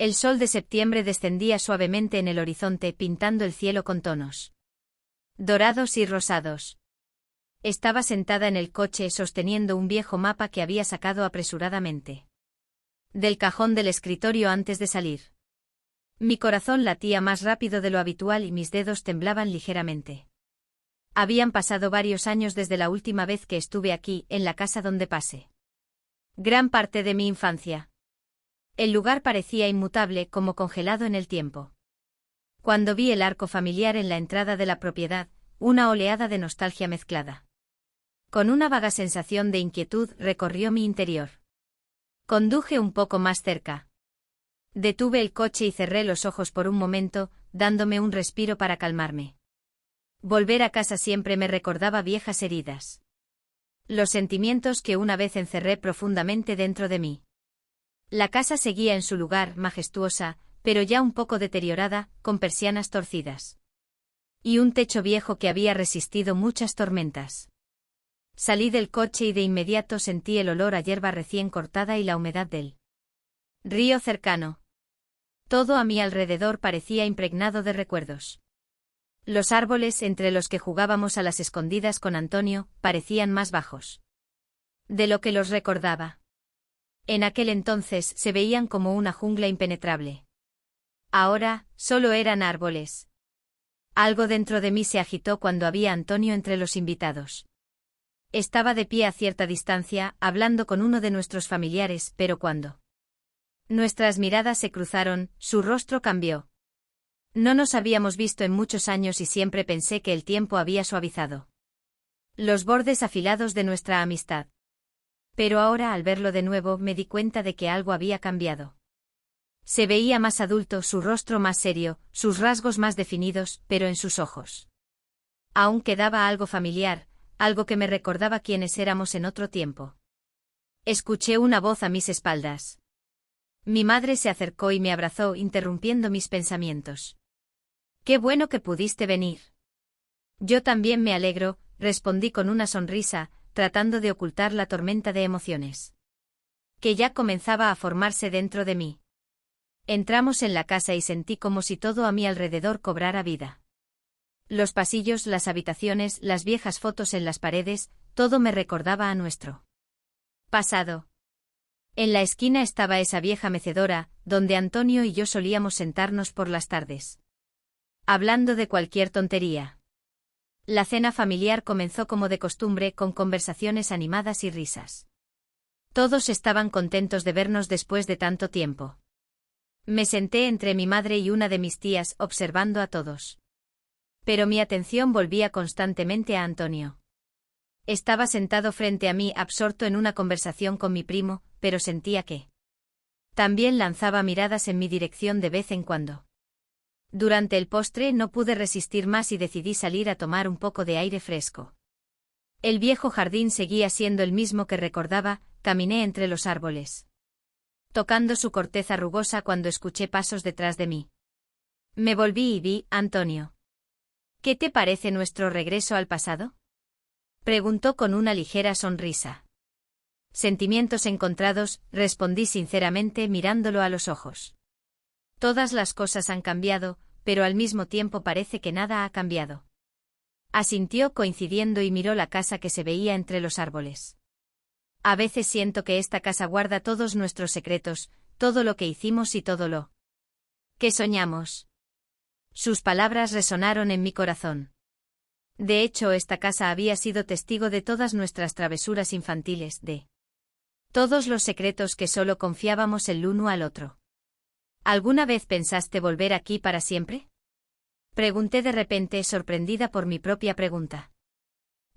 El sol de septiembre descendía suavemente en el horizonte pintando el cielo con tonos dorados y rosados. Estaba sentada en el coche sosteniendo un viejo mapa que había sacado apresuradamente del cajón del escritorio antes de salir. Mi corazón latía más rápido de lo habitual y mis dedos temblaban ligeramente. Habían pasado varios años desde la última vez que estuve aquí, en la casa donde pasé gran parte de mi infancia. El lugar parecía inmutable, como congelado en el tiempo. Cuando vi el arco familiar en la entrada de la propiedad, una oleada de nostalgia mezclada con una vaga sensación de inquietud recorrió mi interior. Conduje un poco más cerca. Detuve el coche y cerré los ojos por un momento, dándome un respiro para calmarme. Volver a casa siempre me recordaba viejas heridas. Los sentimientos que una vez encerré profundamente dentro de mí. La casa seguía en su lugar, majestuosa, pero ya un poco deteriorada, con persianas torcidas. Y un techo viejo que había resistido muchas tormentas. Salí del coche y de inmediato sentí el olor a hierba recién cortada y la humedad del río cercano. Todo a mi alrededor parecía impregnado de recuerdos. Los árboles entre los que jugábamos a las escondidas con Antonio parecían más bajos de lo que los recordaba. En aquel entonces se veían como una jungla impenetrable. Ahora, solo eran árboles. Algo dentro de mí se agitó cuando vi a Antonio entre los invitados. Estaba de pie a cierta distancia, hablando con uno de nuestros familiares, pero cuando nuestras miradas se cruzaron, su rostro cambió. No nos habíamos visto en muchos años y siempre pensé que el tiempo había suavizado los bordes afilados de nuestra amistad. Pero ahora, al verlo de nuevo, me di cuenta de que algo había cambiado. Se veía más adulto, su rostro más serio, sus rasgos más definidos, pero en sus ojos aún quedaba algo familiar, algo que me recordaba quiénes éramos en otro tiempo. Escuché una voz a mis espaldas. Mi madre se acercó y me abrazó, interrumpiendo mis pensamientos. «Qué bueno que pudiste venir». «Yo también me alegro», respondí con una sonrisa, tratando de ocultar la tormenta de emociones que ya comenzaba a formarse dentro de mí. Entramos en la casa y sentí como si todo a mi alrededor cobrara vida. Los pasillos, las habitaciones, las viejas fotos en las paredes, todo me recordaba a nuestro pasado. En la esquina estaba esa vieja mecedora, donde Antonio y yo solíamos sentarnos por las tardes, hablando de cualquier tontería. La cena familiar comenzó como de costumbre, con conversaciones animadas y risas. Todos estaban contentos de vernos después de tanto tiempo. Me senté entre mi madre y una de mis tías, observando a todos. Pero mi atención volvía constantemente a Antonio. Estaba sentado frente a mí, absorto en una conversación con mi primo, pero sentía que también lanzaba miradas en mi dirección de vez en cuando. Durante el postre no pude resistir más y decidí salir a tomar un poco de aire fresco. El viejo jardín seguía siendo el mismo que recordaba, caminé entre los árboles, tocando su corteza rugosa cuando escuché pasos detrás de mí. Me volví y vi a Antonio. «¿Qué te parece nuestro regreso al pasado?», preguntó con una ligera sonrisa. «Sentimientos encontrados», respondí sinceramente mirándolo a los ojos. «Todas las cosas han cambiado, pero al mismo tiempo parece que nada ha cambiado». Asintió coincidiendo y miró la casa que se veía entre los árboles. «A veces siento que esta casa guarda todos nuestros secretos, todo lo que hicimos y todo lo que soñamos». Sus palabras resonaron en mi corazón. De hecho, esta casa había sido testigo de todas nuestras travesuras infantiles, de todos los secretos que solo confiábamos el uno al otro. ¿Alguna vez pensaste volver aquí para siempre?, pregunté de repente, sorprendida por mi propia pregunta.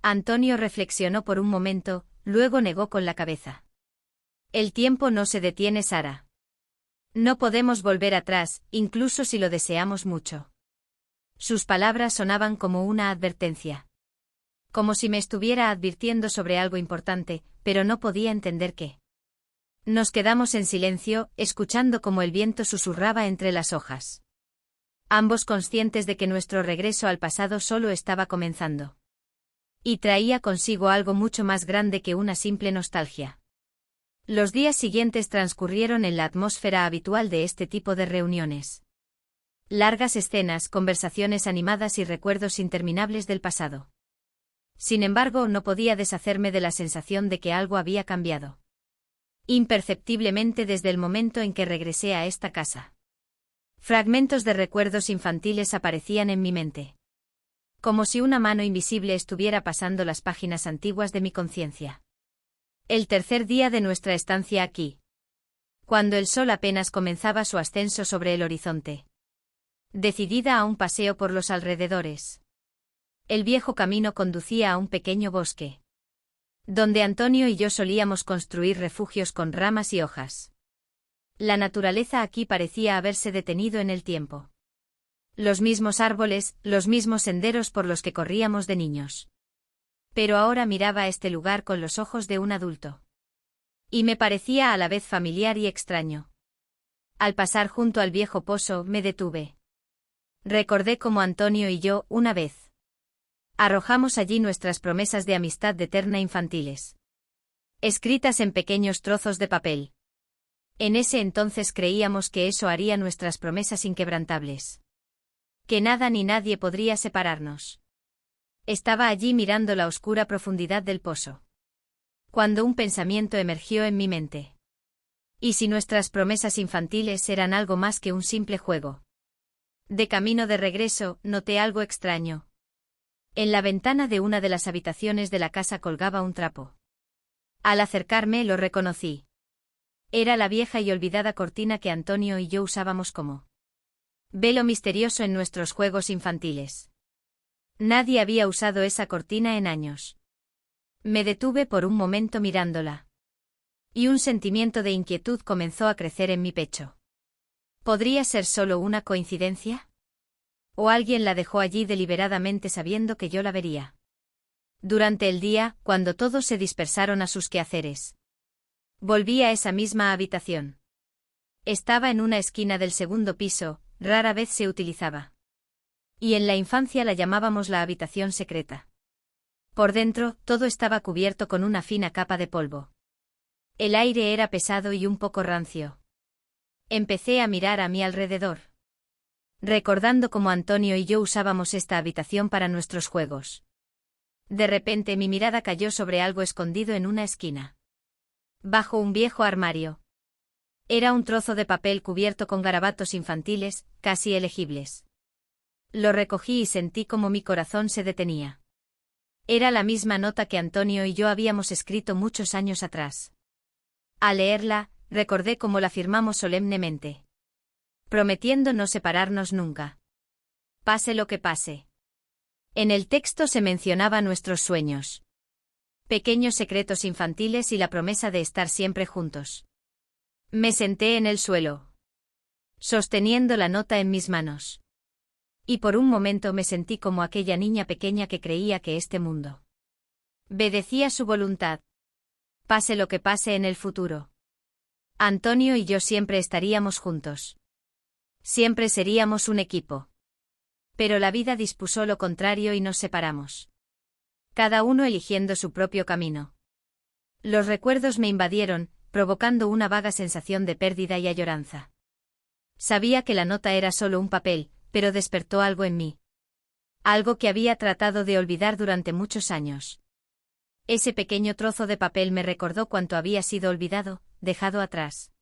Antonio reflexionó por un momento, luego negó con la cabeza. «El tiempo no se detiene, Sara. No podemos volver atrás, incluso si lo deseamos mucho». Sus palabras sonaban como una advertencia. Como si me estuviera advirtiendo sobre algo importante, pero no podía entender qué. Nos quedamos en silencio, escuchando cómo el viento susurraba entre las hojas. Ambos conscientes de que nuestro regreso al pasado solo estaba comenzando. Y traía consigo algo mucho más grande que una simple nostalgia. Los días siguientes transcurrieron en la atmósfera habitual de este tipo de reuniones. Largas escenas, conversaciones animadas y recuerdos interminables del pasado. Sin embargo, no podía deshacerme de la sensación de que algo había cambiado. Imperceptiblemente desde el momento en que regresé a esta casa. Fragmentos de recuerdos infantiles aparecían en mi mente. Como si una mano invisible estuviera pasando las páginas antiguas de mi conciencia. El tercer día de nuestra estancia aquí. Cuando el sol apenas comenzaba su ascenso sobre el horizonte. Decidida a un paseo por los alrededores. El viejo camino conducía a un pequeño bosque. Donde Antonio y yo solíamos construir refugios con ramas y hojas. La naturaleza aquí parecía haberse detenido en el tiempo. Los mismos árboles, los mismos senderos por los que corríamos de niños. Pero ahora miraba este lugar con los ojos de un adulto. Y me parecía a la vez familiar y extraño. Al pasar junto al viejo pozo, me detuve. Recordé cómo Antonio y yo, una vez, arrojamos allí nuestras promesas de amistad eterna infantiles. Escritas en pequeños trozos de papel. En ese entonces creíamos que eso haría nuestras promesas inquebrantables. Que nada ni nadie podría separarnos. Estaba allí mirando la oscura profundidad del pozo. Cuando un pensamiento emergió en mi mente. ¿Y si nuestras promesas infantiles eran algo más que un simple juego? De camino de regreso, noté algo extraño. En la ventana de una de las habitaciones de la casa colgaba un trapo. Al acercarme lo reconocí. Era la vieja y olvidada cortina que Antonio y yo usábamos como velo misterioso en nuestros juegos infantiles. Nadie había usado esa cortina en años. Me detuve por un momento mirándola. Y un sentimiento de inquietud comenzó a crecer en mi pecho. ¿Podría ser solo una coincidencia? ¿O alguien la dejó allí deliberadamente sabiendo que yo la vería? Durante el día, cuando todos se dispersaron a sus quehaceres. Volví a esa misma habitación. Estaba en una esquina del segundo piso, rara vez se utilizaba. Y en la infancia la llamábamos la habitación secreta. Por dentro, todo estaba cubierto con una fina capa de polvo. El aire era pesado y un poco rancio. Empecé a mirar a mi alrededor. Recordando cómo Antonio y yo usábamos esta habitación para nuestros juegos. De repente mi mirada cayó sobre algo escondido en una esquina. Bajo un viejo armario. Era un trozo de papel cubierto con garabatos infantiles, casi elegibles. Lo recogí y sentí como mi corazón se detenía. Era la misma nota que Antonio y yo habíamos escrito muchos años atrás. Al leerla, recordé cómo la firmamos solemnemente. Prometiendo no separarnos nunca. Pase lo que pase. En el texto se mencionaba nuestros sueños. Pequeños secretos infantiles y la promesa de estar siempre juntos. Me senté en el suelo. Sosteniendo la nota en mis manos. Y por un momento me sentí como aquella niña pequeña que creía que este mundo obedecía su voluntad. Pase lo que pase en el futuro. Antonio y yo siempre estaríamos juntos. Siempre seríamos un equipo. Pero la vida dispuso lo contrario y nos separamos. Cada uno eligiendo su propio camino. Los recuerdos me invadieron, provocando una vaga sensación de pérdida y añoranza. Sabía que la nota era solo un papel, pero despertó algo en mí. Algo que había tratado de olvidar durante muchos años. Ese pequeño trozo de papel me recordó cuanto había sido olvidado, dejado atrás.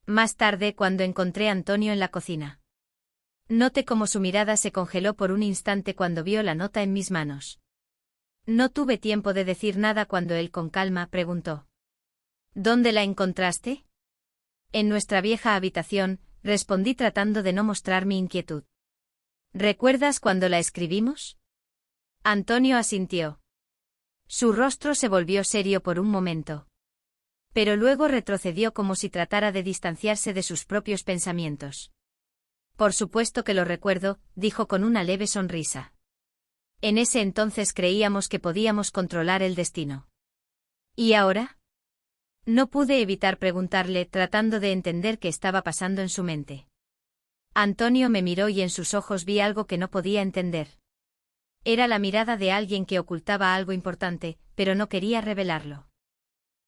Más tarde, cuando encontré a Antonio en la cocina. Noté cómo su mirada se congeló por un instante cuando vio la nota en mis manos. No tuve tiempo de decir nada cuando él con calma preguntó. ¿Dónde la encontraste? En nuestra vieja habitación, respondí tratando de no mostrar mi inquietud. ¿Recuerdas cuando la escribimos? Antonio asintió. Su rostro se volvió serio por un momento. Pero luego retrocedió como si tratara de distanciarse de sus propios pensamientos. Por supuesto que lo recuerdo, dijo con una leve sonrisa. En ese entonces creíamos que podíamos controlar el destino. ¿Y ahora? No pude evitar preguntarle, tratando de entender qué estaba pasando en su mente. Antonio me miró y en sus ojos vi algo que no podía entender. Era la mirada de alguien que ocultaba algo importante, pero no quería revelarlo.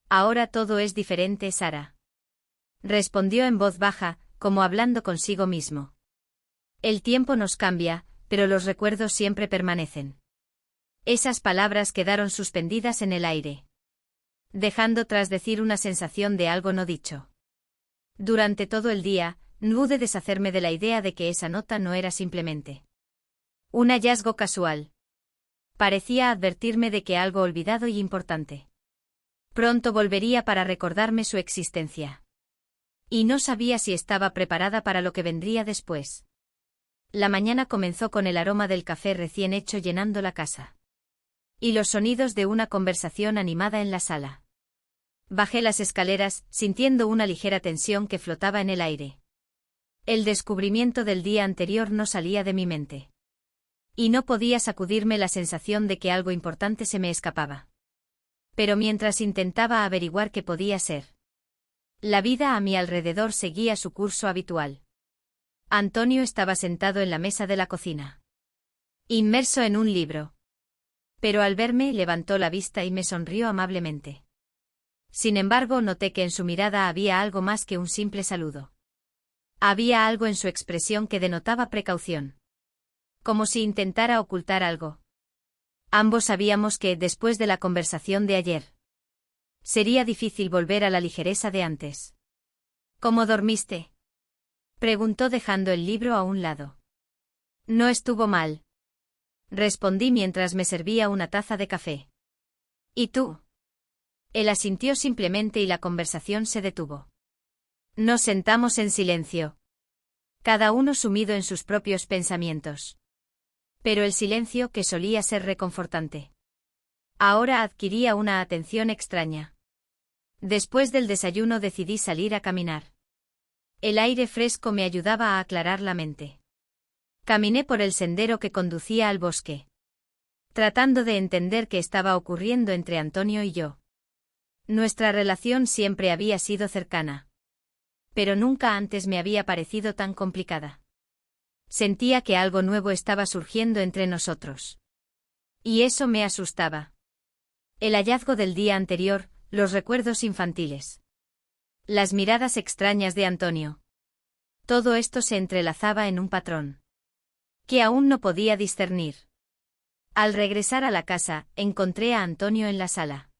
Ahora todo es diferente, Sara. Respondió en voz baja, como hablando consigo mismo. El tiempo nos cambia, pero los recuerdos siempre permanecen. Esas palabras quedaron suspendidas en el aire, dejando tras decir una sensación de algo no dicho. Durante todo el día, no pude deshacerme de la idea de que esa nota no era simplemente un hallazgo casual. Parecía advertirme de que algo olvidado y importante pronto volvería para recordarme su existencia. Y no sabía si estaba preparada para lo que vendría después. La mañana comenzó con el aroma del café recién hecho llenando la casa. Y los sonidos de una conversación animada en la sala. Bajé las escaleras, sintiendo una ligera tensión que flotaba en el aire. El descubrimiento del día anterior no salía de mi mente. Y no podía sacudirme la sensación de que algo importante se me escapaba. Pero mientras intentaba averiguar qué podía ser, la vida a mi alrededor seguía su curso habitual. Antonio estaba sentado en la mesa de la cocina, inmerso en un libro. Pero al verme levantó la vista y me sonrió amablemente. Sin embargo, noté que en su mirada había algo más que un simple saludo. Había algo en su expresión que denotaba precaución. Como si intentara ocultar algo. Ambos sabíamos que, después de la conversación de ayer, sería difícil volver a la ligereza de antes. ¿Cómo dormiste?, preguntó dejando el libro a un lado. No estuvo mal, respondí mientras me servía una taza de café. ¿Y tú? Él asintió simplemente y la conversación se detuvo. Nos sentamos en silencio, cada uno sumido en sus propios pensamientos. Pero el silencio, que solía ser reconfortante, ahora adquiría una atención extraña. Después del desayuno decidí salir a caminar. El aire fresco me ayudaba a aclarar la mente. Caminé por el sendero que conducía al bosque, tratando de entender qué estaba ocurriendo entre Antonio y yo. Nuestra relación siempre había sido cercana, pero nunca antes me había parecido tan complicada. Sentía que algo nuevo estaba surgiendo entre nosotros. Y eso me asustaba. El hallazgo del día anterior, los recuerdos infantiles, las miradas extrañas de Antonio. Todo esto se entrelazaba en un patrón que aún no podía discernir. Al regresar a la casa, encontré a Antonio en la sala,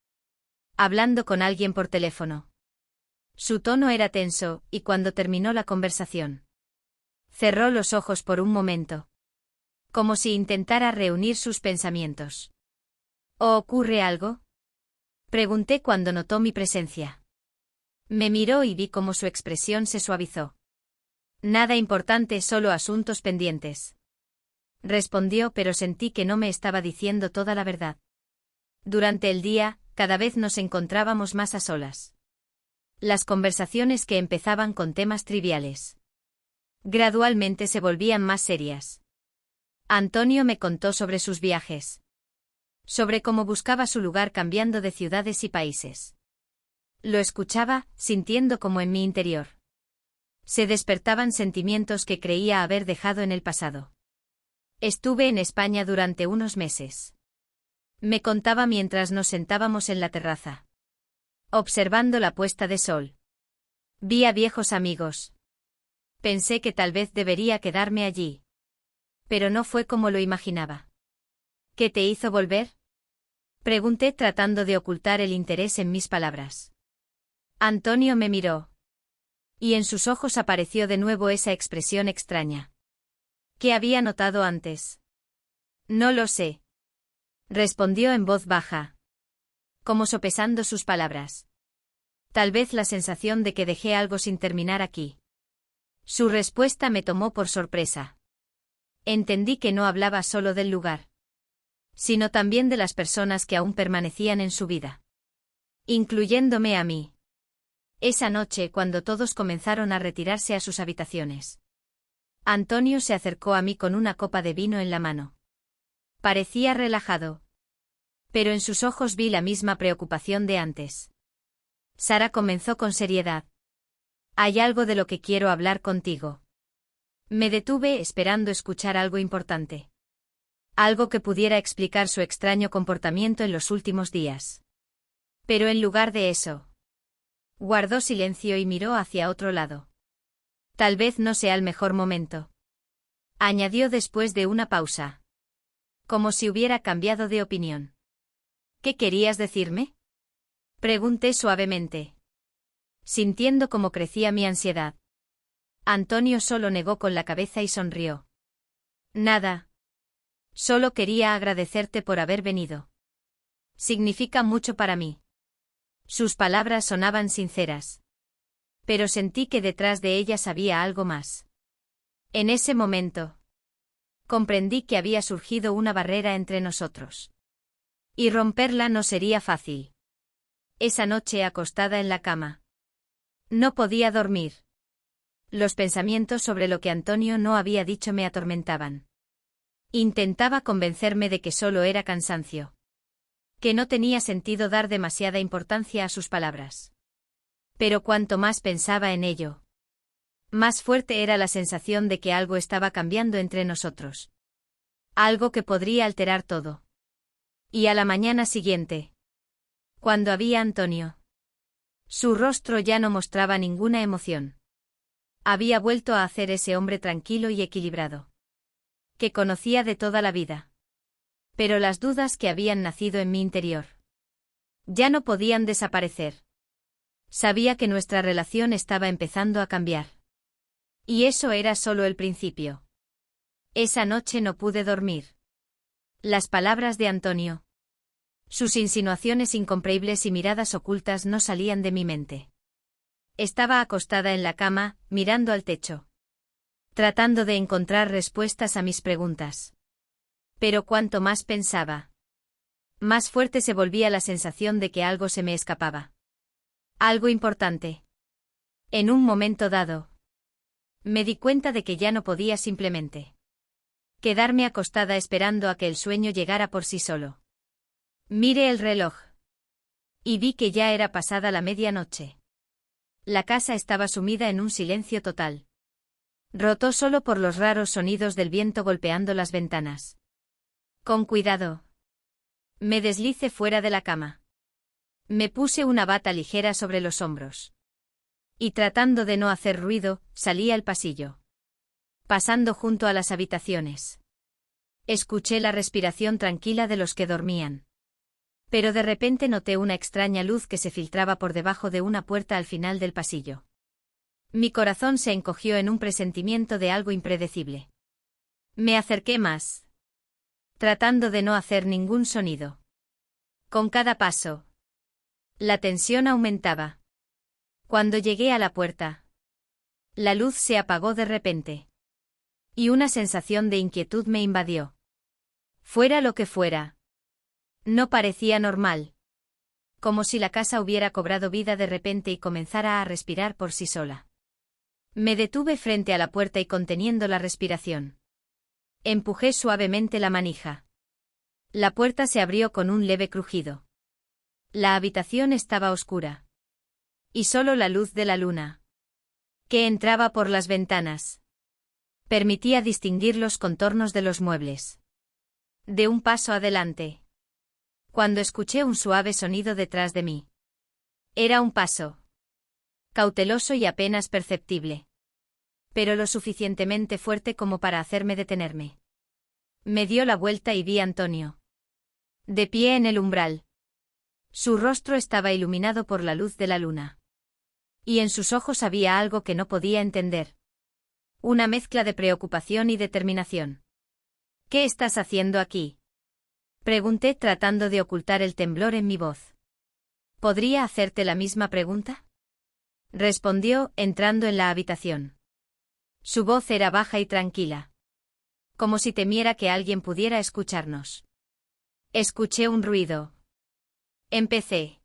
hablando con alguien por teléfono. Su tono era tenso, y cuando terminó la conversación, cerró los ojos por un momento, como si intentara reunir sus pensamientos. ¿O ocurre algo?, pregunté cuando notó mi presencia. Me miró y vi cómo su expresión se suavizó. Nada importante, solo asuntos pendientes, respondió, pero sentí que no me estaba diciendo toda la verdad. Durante el día, cada vez nos encontrábamos más a solas. Las conversaciones, que empezaban con temas triviales, gradualmente se volvían más serias. Antonio me contó sobre sus viajes, sobre cómo buscaba su lugar cambiando de ciudades y países. Lo escuchaba, sintiendo como en mi interior se despertaban sentimientos que creía haber dejado en el pasado. Estuve en España durante unos meses, me contaba mientras nos sentábamos en la terraza, observando la puesta de sol. Vi a viejos amigos. Pensé que tal vez debería quedarme allí, pero no fue como lo imaginaba. ¿Qué te hizo volver?, pregunté, tratando de ocultar el interés en mis palabras. Antonio me miró, y en sus ojos apareció de nuevo esa expresión extraña que había notado antes. No lo sé, respondió en voz baja, como sopesando sus palabras. Tal vez la sensación de que dejé algo sin terminar aquí. Su respuesta me tomó por sorpresa. Entendí que no hablaba solo del lugar, sino también de las personas que aún permanecían en su vida, incluyéndome a mí. Esa noche, cuando todos comenzaron a retirarse a sus habitaciones, Antonio se acercó a mí con una copa de vino en la mano. Parecía relajado, pero en sus ojos vi la misma preocupación de antes. Sara, comenzó con seriedad. Hay algo de lo que quiero hablar contigo. Me detuve, esperando escuchar algo importante. Algo que pudiera explicar su extraño comportamiento en los últimos días. Pero en lugar de eso, guardó silencio y miró hacia otro lado. Tal vez no sea el mejor momento, añadió después de una pausa. Como si hubiera cambiado de opinión. ¿Qué querías decirme? Pregunté suavemente, sintiendo cómo crecía mi ansiedad. Antonio solo negó con la cabeza y sonrió. Nada. Solo quería agradecerte por haber venido. Significa mucho para mí. Sus palabras sonaban sinceras. Pero sentí que detrás de ellas había algo más. En ese momento, comprendí que había surgido una barrera entre nosotros. Y romperla no sería fácil. Esa noche acostada en la cama. No podía dormir. Los pensamientos sobre lo que Antonio no había dicho me atormentaban. Intentaba convencerme de que solo era cansancio. Que no tenía sentido dar demasiada importancia a sus palabras. Pero cuanto más pensaba en ello, más fuerte era la sensación de que algo estaba cambiando entre nosotros. Algo que podría alterar todo. Y a la mañana siguiente, cuando había Antonio, su rostro ya no mostraba ninguna emoción. Había vuelto a hacer ese hombre tranquilo y equilibrado, que conocía de toda la vida. Pero las dudas que habían nacido en mi interior ya no podían desaparecer. Sabía que nuestra relación estaba empezando a cambiar. Y eso era solo el principio. Esa noche no pude dormir. Las palabras de Antonio, sus insinuaciones incomprensibles y miradas ocultas no salían de mi mente. Estaba acostada en la cama, mirando al techo, tratando de encontrar respuestas a mis preguntas. Pero cuanto más pensaba, más fuerte se volvía la sensación de que algo se me escapaba. Algo importante. En un momento dado, me di cuenta de que ya no podía simplemente quedarme acostada esperando a que el sueño llegara por sí solo. Miré el reloj. Y vi que ya era pasada la medianoche. La casa estaba sumida en un silencio total. Roto solo por los raros sonidos del viento golpeando las ventanas. Con cuidado. Me deslicé fuera de la cama. Me puse una bata ligera sobre los hombros. Y tratando de no hacer ruido, salí al pasillo. Pasando junto a las habitaciones. Escuché la respiración tranquila de los que dormían. Pero de repente noté una extraña luz que se filtraba por debajo de una puerta al final del pasillo. Mi corazón se encogió en un presentimiento de algo impredecible. Me acerqué más, tratando de no hacer ningún sonido. Con cada paso, la tensión aumentaba. Cuando llegué a la puerta, la luz se apagó de repente. Y una sensación de inquietud me invadió. Fuera lo que fuera. No parecía normal. Como si la casa hubiera cobrado vida de repente y comenzara a respirar por sí sola. Me detuve frente a la puerta y conteniendo la respiración. Empujé suavemente la manija. La puerta se abrió con un leve crujido. La habitación estaba oscura. Y solo la luz de la luna, que entraba por las ventanas, permitía distinguir los contornos de los muebles. De un paso adelante, cuando escuché un suave sonido detrás de mí. Era un paso cauteloso y apenas perceptible, pero lo suficientemente fuerte como para hacerme detenerme. Me dio la vuelta y vi a Antonio, de pie en el umbral. Su rostro estaba iluminado por la luz de la luna. Y en sus ojos había algo que no podía entender. Una mezcla de preocupación y determinación. ¿Qué estás haciendo aquí? Pregunté tratando de ocultar el temblor en mi voz. ¿Podría hacerte la misma pregunta? Respondió, entrando en la habitación. Su voz era baja y tranquila. Como si temiera que alguien pudiera escucharnos. Escuché un ruido. Empecé.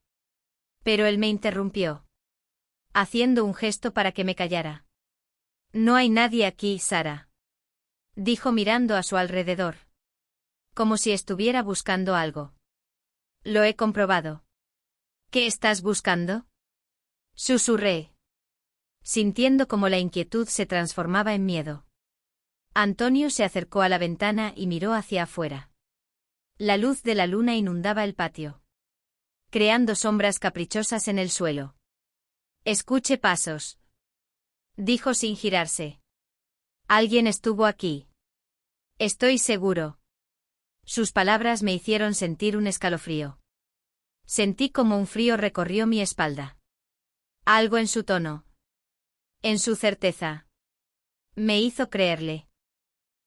Pero él me interrumpió, haciendo un gesto para que me callara. No hay nadie aquí, Sara, dijo mirando a su alrededor. Como si estuviera buscando algo. Lo he comprobado. ¿Qué estás buscando? Susurré, sintiendo como la inquietud se transformaba en miedo. Antonio se acercó a la ventana y miró hacia afuera. La luz de la luna inundaba el patio. creando sombras caprichosas en el suelo. Escuche pasos, dijo sin girarse. Alguien estuvo aquí. Estoy seguro. Sus palabras me hicieron sentir un escalofrío. Sentí como un frío recorrió mi espalda. Algo en su tono, en su certeza, me hizo creerle.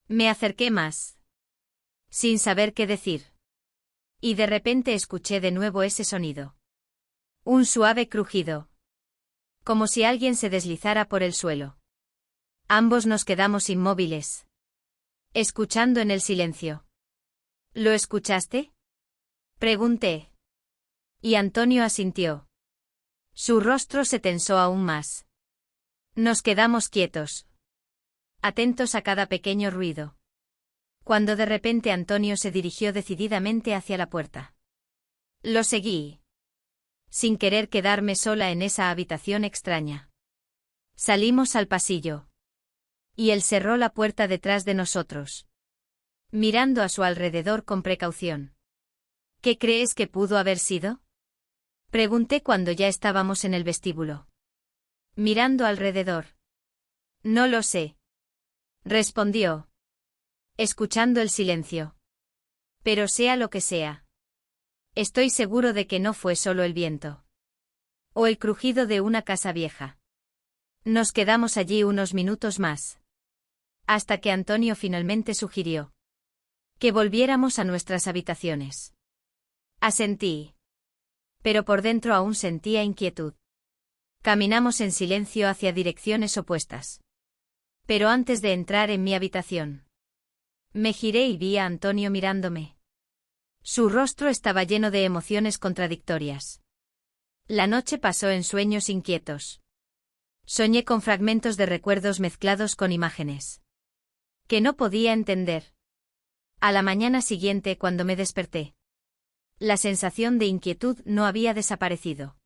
Me acerqué más, sin saber qué decir. Y de repente escuché de nuevo ese sonido. Un suave crujido. Como si alguien se deslizara por el suelo. Ambos nos quedamos inmóviles, escuchando en el silencio. ¿Lo escuchaste?, pregunté. Y Antonio asintió. Su rostro se tensó aún más. Nos quedamos quietos, atentos a cada pequeño ruido. Cuando de repente Antonio se dirigió decididamente hacia la puerta. Lo seguí, sin querer quedarme sola en esa habitación extraña. Salimos al pasillo. Y él cerró la puerta detrás de nosotros, mirando a su alrededor con precaución. ¿Qué crees que pudo haber sido?, pregunté cuando ya estábamos en el vestíbulo. Mirando alrededor. No lo sé, respondió, escuchando el silencio. Pero sea lo que sea, estoy seguro de que no fue solo el viento. O el crujido de una casa vieja. Nos quedamos allí unos minutos más. Hasta que Antonio finalmente sugirió que volviéramos a nuestras habitaciones. Asentí. Pero por dentro aún sentía inquietud. Caminamos en silencio hacia direcciones opuestas. Pero antes de entrar en mi habitación, me giré y vi a Antonio mirándome. Su rostro estaba lleno de emociones contradictorias. La noche pasó en sueños inquietos. Soñé con fragmentos de recuerdos mezclados con imágenes que no podía entender. A la mañana siguiente, cuando me desperté, la sensación de inquietud no había desaparecido.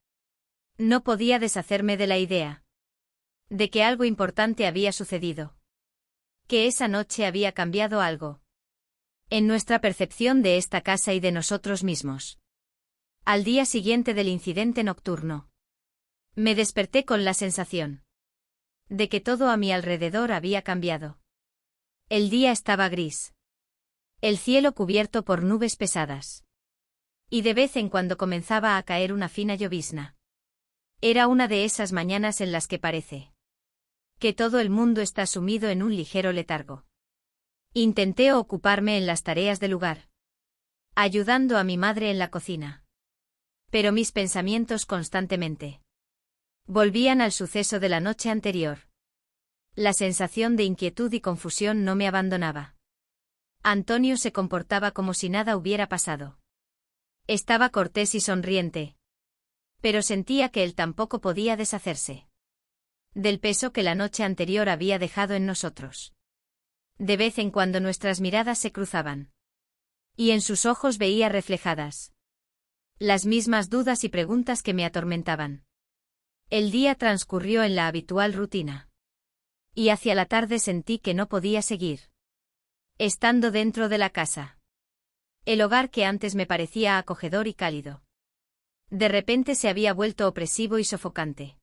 No podía deshacerme de la idea de que algo importante había sucedido. Que esa noche había cambiado algo en nuestra percepción de esta casa y de nosotros mismos. Al día siguiente del incidente nocturno, me desperté con la sensación de que todo a mi alrededor había cambiado. El día estaba gris. El cielo cubierto por nubes pesadas. Y de vez en cuando comenzaba a caer una fina llovizna. Era una de esas mañanas en las que parece que todo el mundo está sumido en un ligero letargo. Intenté ocuparme en las tareas del hogar, ayudando a mi madre en la cocina. Pero mis pensamientos constantemente volvían al suceso de la noche anterior. La sensación de inquietud y confusión no me abandonaba. Antonio se comportaba como si nada hubiera pasado. Estaba cortés y sonriente. Pero sentía que él tampoco podía deshacerse del peso que la noche anterior había dejado en nosotros. De vez en cuando nuestras miradas se cruzaban. Y en sus ojos veía reflejadas las mismas dudas y preguntas que me atormentaban. El día transcurrió en la habitual rutina. Y hacia la tarde sentí que no podía seguir estando dentro de la casa. El hogar que antes me parecía acogedor y cálido, de repente se había vuelto opresivo y sofocante.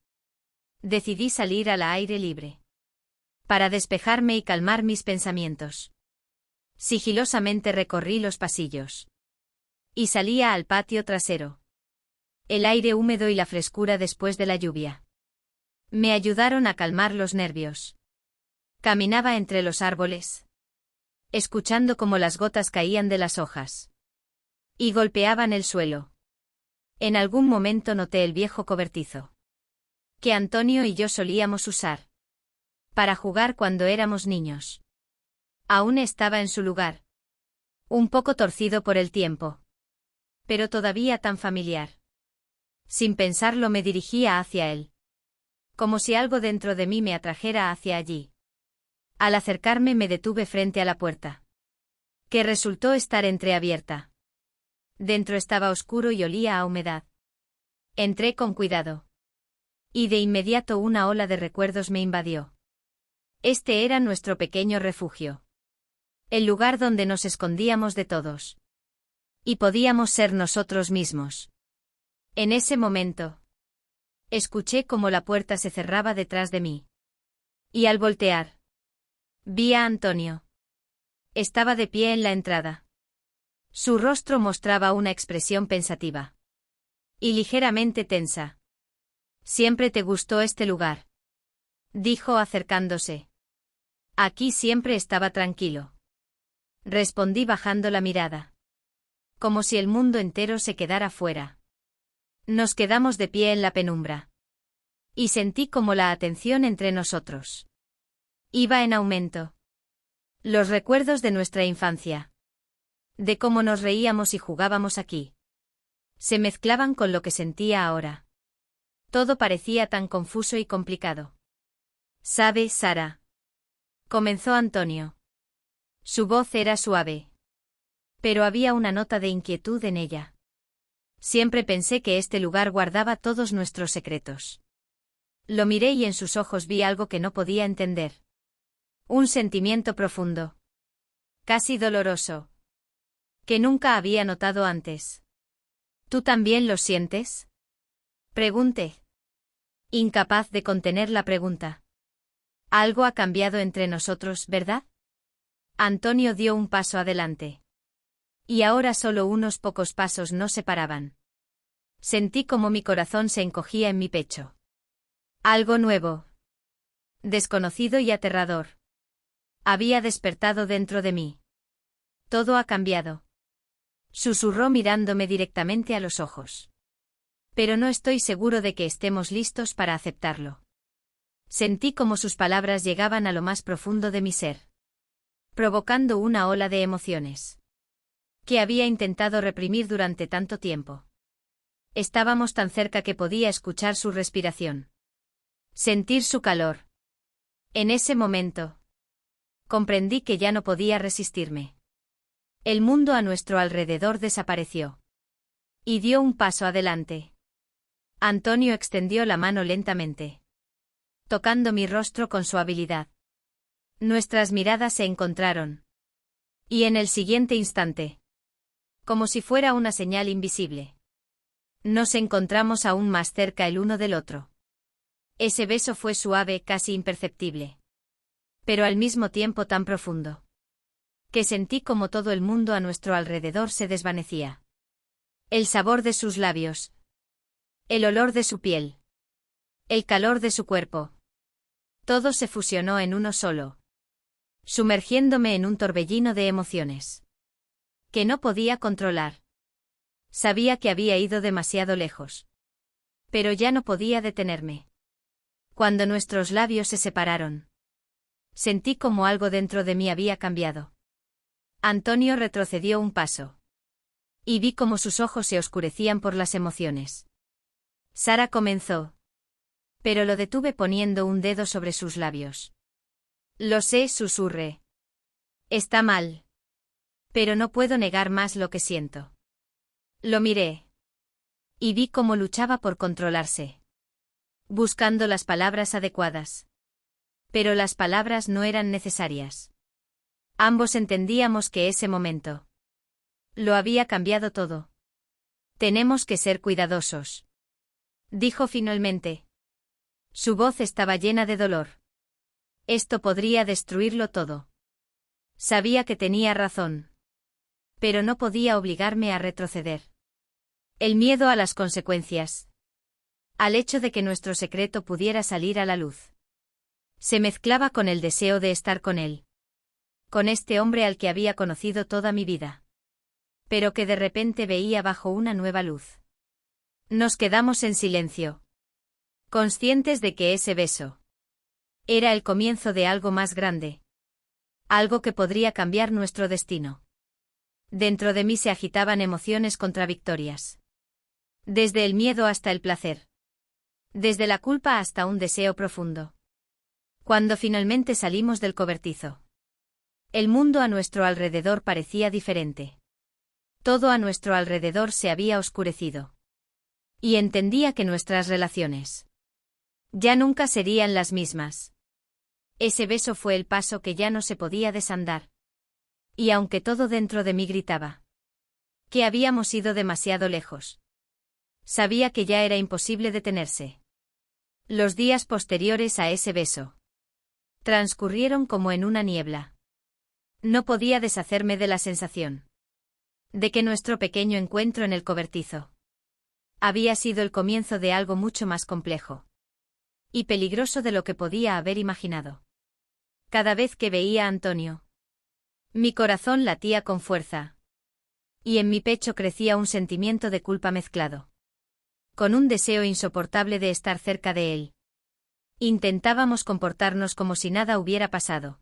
Decidí salir al aire libre para despejarme y calmar mis pensamientos. Sigilosamente recorrí los pasillos y salía al patio trasero. El aire húmedo y la frescura después de la lluvia me ayudaron a calmar los nervios. Caminaba entre los árboles, escuchando cómo las gotas caían de las hojas y golpeaban el suelo. En algún momento noté el viejo cobertizo que Antonio y yo solíamos usar para jugar cuando éramos niños. Aún estaba en su lugar, un poco torcido por el tiempo, pero todavía tan familiar. Sin pensarlo me dirigía hacia él, como si algo dentro de mí me atrajera hacia allí. Al acercarme me detuve frente a la puerta, que resultó estar entreabierta. Dentro estaba oscuro y olía a humedad. Entré con cuidado. Y de inmediato una ola de recuerdos me invadió. Este era nuestro pequeño refugio. El lugar donde nos escondíamos de todos. Y podíamos ser nosotros mismos. En ese momento, escuché cómo la puerta se cerraba detrás de mí. Y al voltear, vi a Antonio. Estaba de pie en la entrada. Su rostro mostraba una expresión pensativa. Y ligeramente tensa. «Siempre te gustó este lugar», dijo acercándose. «Aquí siempre estaba tranquilo», respondí bajando la mirada. Como si el mundo entero se quedara fuera. Nos quedamos de pie en la penumbra. Y sentí como la atención entre nosotros iba en aumento. Los recuerdos de nuestra infancia. De cómo nos reíamos y jugábamos aquí. Se mezclaban con lo que sentía ahora. Todo parecía tan confuso y complicado. «¿Sabe, Sara?», comenzó Antonio. Su voz era suave. Pero había una nota de inquietud en ella. Siempre pensé que este lugar guardaba todos nuestros secretos. Lo miré y en sus ojos vi algo que no podía entender. Un sentimiento profundo. Casi doloroso. Que nunca había notado antes. «¿Tú también lo sientes?», pregunté. Incapaz de contener la pregunta. «Algo ha cambiado entre nosotros, ¿verdad?». Antonio dio un paso adelante. Y ahora solo unos pocos pasos nos separaban. Sentí como mi corazón se encogía en mi pecho. Algo nuevo. Desconocido y aterrador. Había despertado dentro de mí. «Todo ha cambiado», susurró mirándome directamente a los ojos. «Pero no estoy seguro de que estemos listos para aceptarlo». Sentí como sus palabras llegaban a lo más profundo de mi ser. Provocando una ola de emociones. Que había intentado reprimir durante tanto tiempo. Estábamos tan cerca que podía escuchar su respiración. Sentir su calor. En ese momento. Comprendí que ya no podía resistirme. El mundo a nuestro alrededor desapareció. Y dio un paso adelante. Antonio extendió la mano lentamente. Tocando mi rostro con suavidad. Nuestras miradas se encontraron. Y en el siguiente instante. Como si fuera una señal invisible. Nos encontramos aún más cerca el uno del otro. Ese beso fue suave, casi imperceptible. Pero al mismo tiempo tan profundo. Que sentí como todo el mundo a nuestro alrededor se desvanecía. El sabor de sus labios. El olor de su piel. El calor de su cuerpo. Todo se fusionó en uno solo. Sumergiéndome en un torbellino de emociones. Que no podía controlar. Sabía que había ido demasiado lejos. Pero ya no podía detenerme. Cuando nuestros labios se separaron. Sentí como algo dentro de mí había cambiado. Antonio retrocedió un paso. Y vi como sus ojos se oscurecían por las emociones. Sara comenzó. Pero lo detuve poniendo un dedo sobre sus labios. «Lo sé», susurré. «Está mal. Pero no puedo negar más lo que siento». Lo miré. Y vi cómo luchaba por controlarse. Buscando las palabras adecuadas. Pero las palabras no eran necesarias. Ambos entendíamos que ese momento lo había cambiado todo. «Tenemos que ser cuidadosos», dijo finalmente. Su voz estaba llena de dolor. Esto podría destruirlo todo. Sabía que tenía razón. Pero no podía obligarme a retroceder. El miedo a las consecuencias. Al hecho de que nuestro secreto pudiera salir a la luz. Se mezclaba con el deseo de estar con él. Con este hombre al que había conocido toda mi vida. Pero que de repente veía bajo una nueva luz. Nos quedamos en silencio. Conscientes de que ese beso era el comienzo de algo más grande. Algo que podría cambiar nuestro destino. Dentro de mí se agitaban emociones contradictorias. Desde el miedo hasta el placer. Desde la culpa hasta un deseo profundo. Cuando finalmente salimos del cobertizo. El mundo a nuestro alrededor parecía diferente. Todo a nuestro alrededor se había oscurecido. Y entendía que nuestras relaciones ya nunca serían las mismas. Ese beso fue el paso que ya no se podía desandar. Y aunque todo dentro de mí gritaba que habíamos ido demasiado lejos, Sabía que ya era imposible detenerse. Los días posteriores a ese beso transcurrieron como en una niebla. No podía deshacerme de la sensación de que nuestro pequeño encuentro en el cobertizo había sido el comienzo de algo mucho más complejo y peligroso de lo que podía haber imaginado. Cada vez que veía a Antonio, mi corazón latía con fuerza, y en mi pecho crecía un sentimiento de culpa mezclado con un deseo insoportable de estar cerca de él. Intentábamos comportarnos como si nada hubiera pasado.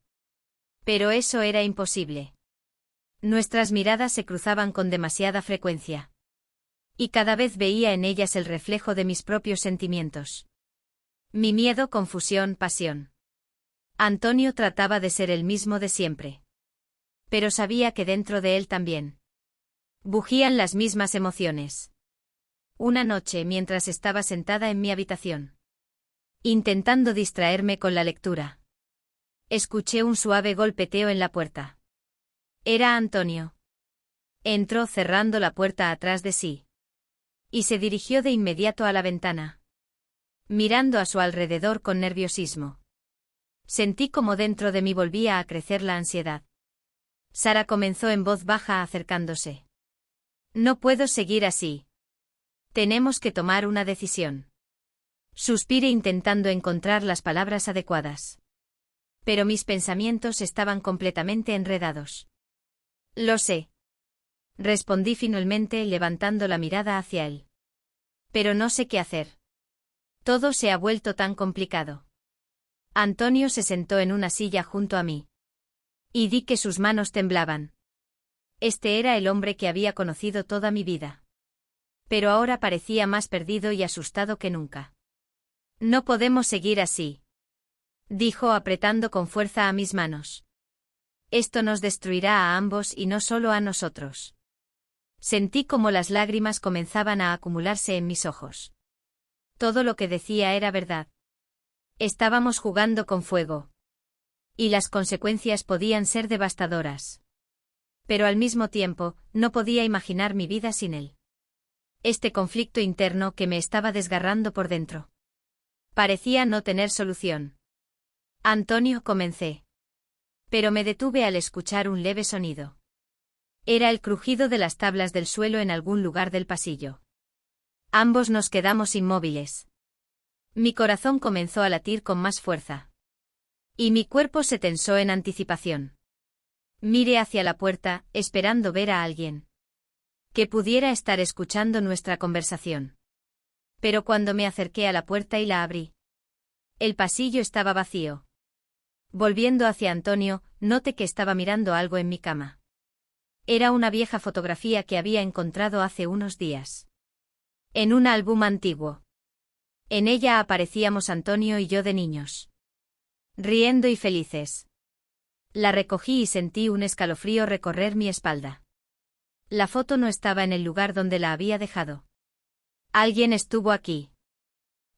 Pero eso era imposible. Nuestras miradas se cruzaban con demasiada frecuencia. Y cada vez veía en ellas el reflejo de mis propios sentimientos. Mi miedo, confusión, pasión. Antonio trataba de ser el mismo de siempre. Pero sabía que dentro de él también bugían las mismas emociones. Una noche, mientras estaba sentada en mi habitación, intentando distraerme con la lectura, escuché un suave golpeteo en la puerta. Era Antonio. Entró cerrando la puerta atrás de sí. Y se dirigió de inmediato a la ventana, mirando a su alrededor con nerviosismo. Sentí como dentro de mí volvía a crecer la ansiedad. Sara comenzó en voz baja acercándose. No puedo seguir así. Tenemos que tomar una decisión. Suspiré intentando encontrar las palabras adecuadas. Pero mis pensamientos estaban completamente enredados. Lo sé. Respondí finalmente levantando la mirada hacia él. Pero no sé qué hacer. Todo se ha vuelto tan complicado. Antonio se sentó en una silla junto a mí. Y vi que sus manos temblaban. Este era el hombre que había conocido toda mi vida. Pero ahora parecía más perdido y asustado que nunca. No podemos seguir así, dijo apretando con fuerza a mis manos. Esto nos destruirá a ambos y no solo a nosotros. Sentí como las lágrimas comenzaban a acumularse en mis ojos. Todo lo que decía era verdad. Estábamos jugando con fuego. Y las consecuencias podían ser devastadoras. Pero al mismo tiempo, no podía imaginar mi vida sin él. Este conflicto interno que me estaba desgarrando por dentro parecía no tener solución. Antonio, comencé. Pero me detuve al escuchar un leve sonido. Era el crujido de las tablas del suelo en algún lugar del pasillo. Ambos nos quedamos inmóviles. Mi corazón comenzó a latir con más fuerza. Y mi cuerpo se tensó en anticipación. Miré hacia la puerta, esperando ver a alguien que pudiera estar escuchando nuestra conversación. Pero cuando me acerqué a la puerta y la abrí, el pasillo estaba vacío. Volviendo hacia Antonio, noté que estaba mirando algo en mi cama. Era una vieja fotografía que había encontrado hace unos días en un álbum antiguo. En ella aparecíamos Antonio y yo de niños, riendo y felices. La recogí y sentí un escalofrío recorrer mi espalda. La foto no estaba en el lugar donde la había dejado. Alguien estuvo aquí.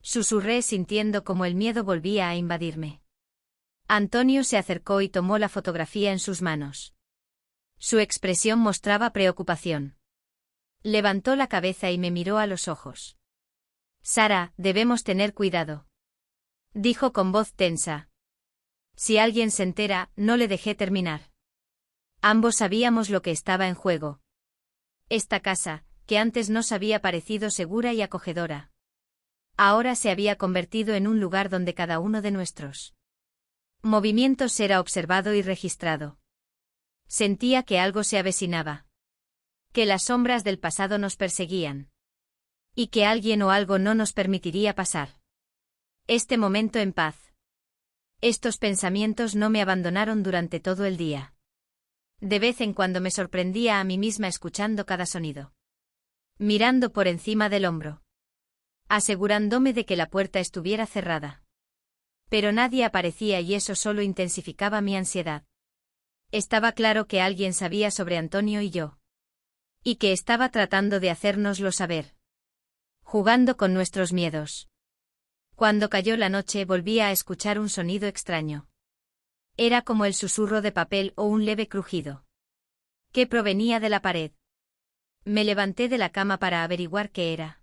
Susurré sintiendo como el miedo volvía a invadirme. Antonio se acercó y tomó la fotografía en sus manos. Su expresión mostraba preocupación. Levantó la cabeza y me miró a los ojos. Sara, debemos tener cuidado, dijo con voz tensa. Si alguien se entera, no le dejé terminar. Ambos sabíamos lo que estaba en juego. Esta casa, que antes nos había parecido segura y acogedora, ahora se había convertido en un lugar donde cada uno de nuestros movimientos era observado y registrado. Sentía que algo se avecinaba. Que las sombras del pasado nos perseguían. Y que alguien o algo no nos permitiría pasar este momento en paz. Estos pensamientos no me abandonaron durante todo el día. De vez en cuando me sorprendía a mí misma escuchando cada sonido. Mirando por encima del hombro. Asegurándome de que la puerta estuviera cerrada. Pero nadie aparecía y eso solo intensificaba mi ansiedad. Estaba claro que alguien sabía sobre Antonio y yo. Y que estaba tratando de hacérnoslo saber. Jugando con nuestros miedos. Cuando cayó la noche volvía a escuchar un sonido extraño. Era como el susurro de papel o un leve crujido. Que provenía de la pared. Me levanté de la cama para averiguar qué era.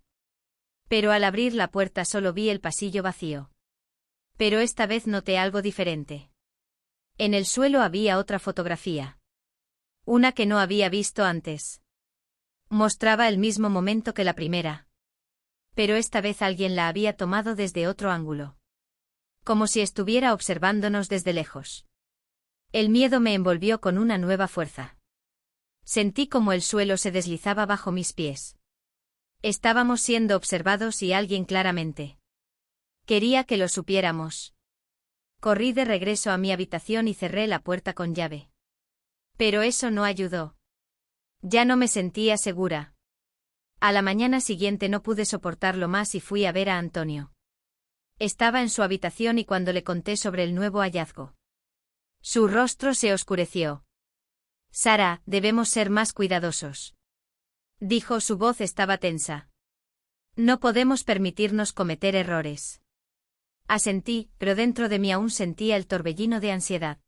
Pero al abrir la puerta solo vi el pasillo vacío. Pero esta vez noté algo diferente. En el suelo había otra fotografía. Una que no había visto antes. Mostraba el mismo momento que la primera. Pero esta vez alguien la había tomado desde otro ángulo. Como si estuviera observándonos desde lejos. El miedo me envolvió con una nueva fuerza. Sentí como el suelo se deslizaba bajo mis pies. Estábamos siendo observados y alguien claramente. Quería que lo supiéramos. Corrí de regreso a mi habitación y cerré la puerta con llave. Pero eso no ayudó. Ya no me sentía segura. A la mañana siguiente no pude soportarlo más y fui a ver a Antonio. Estaba en su habitación y cuando le conté sobre el nuevo hallazgo. Su rostro se oscureció. Sara, debemos ser más cuidadosos. Dijo, su voz estaba tensa. No podemos permitirnos cometer errores. Asentí, pero dentro de mí aún sentía el torbellino de ansiedad.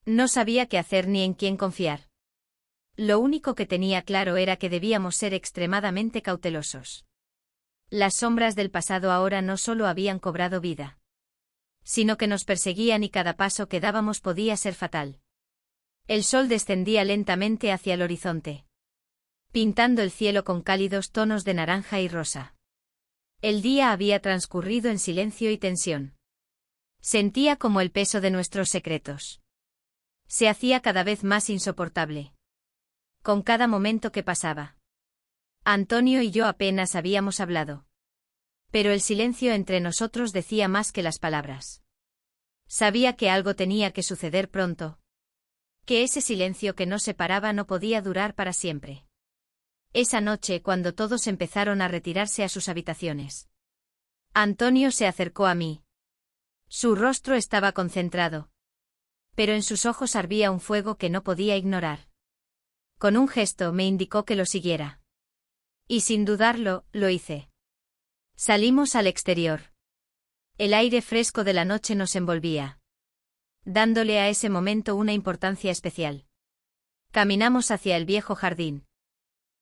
No sabía qué hacer ni en quién confiar. Lo único que tenía claro era que debíamos ser extremadamente cautelosos. Las sombras del pasado ahora no solo habían cobrado vida, sino que nos perseguían y cada paso que dábamos podía ser fatal. El sol descendía lentamente hacia el horizonte, pintando el cielo con cálidos tonos de naranja y rosa. El día había transcurrido en silencio y tensión. Sentía como el peso de nuestros secretos se hacía cada vez más insoportable. Con cada momento que pasaba. Antonio y yo apenas habíamos hablado. Pero el silencio entre nosotros decía más que las palabras. Sabía que algo tenía que suceder pronto. Que ese silencio que nos separaba no podía durar para siempre. Esa noche, cuando todos empezaron a retirarse a sus habitaciones, Antonio se acercó a mí. Su rostro estaba concentrado. Pero en sus ojos ardía un fuego que no podía ignorar. Con un gesto me indicó que lo siguiera. Y sin dudarlo, lo hice. Salimos al exterior. El aire fresco de la noche nos envolvía, dándole a ese momento una importancia especial. Caminamos hacia el viejo jardín,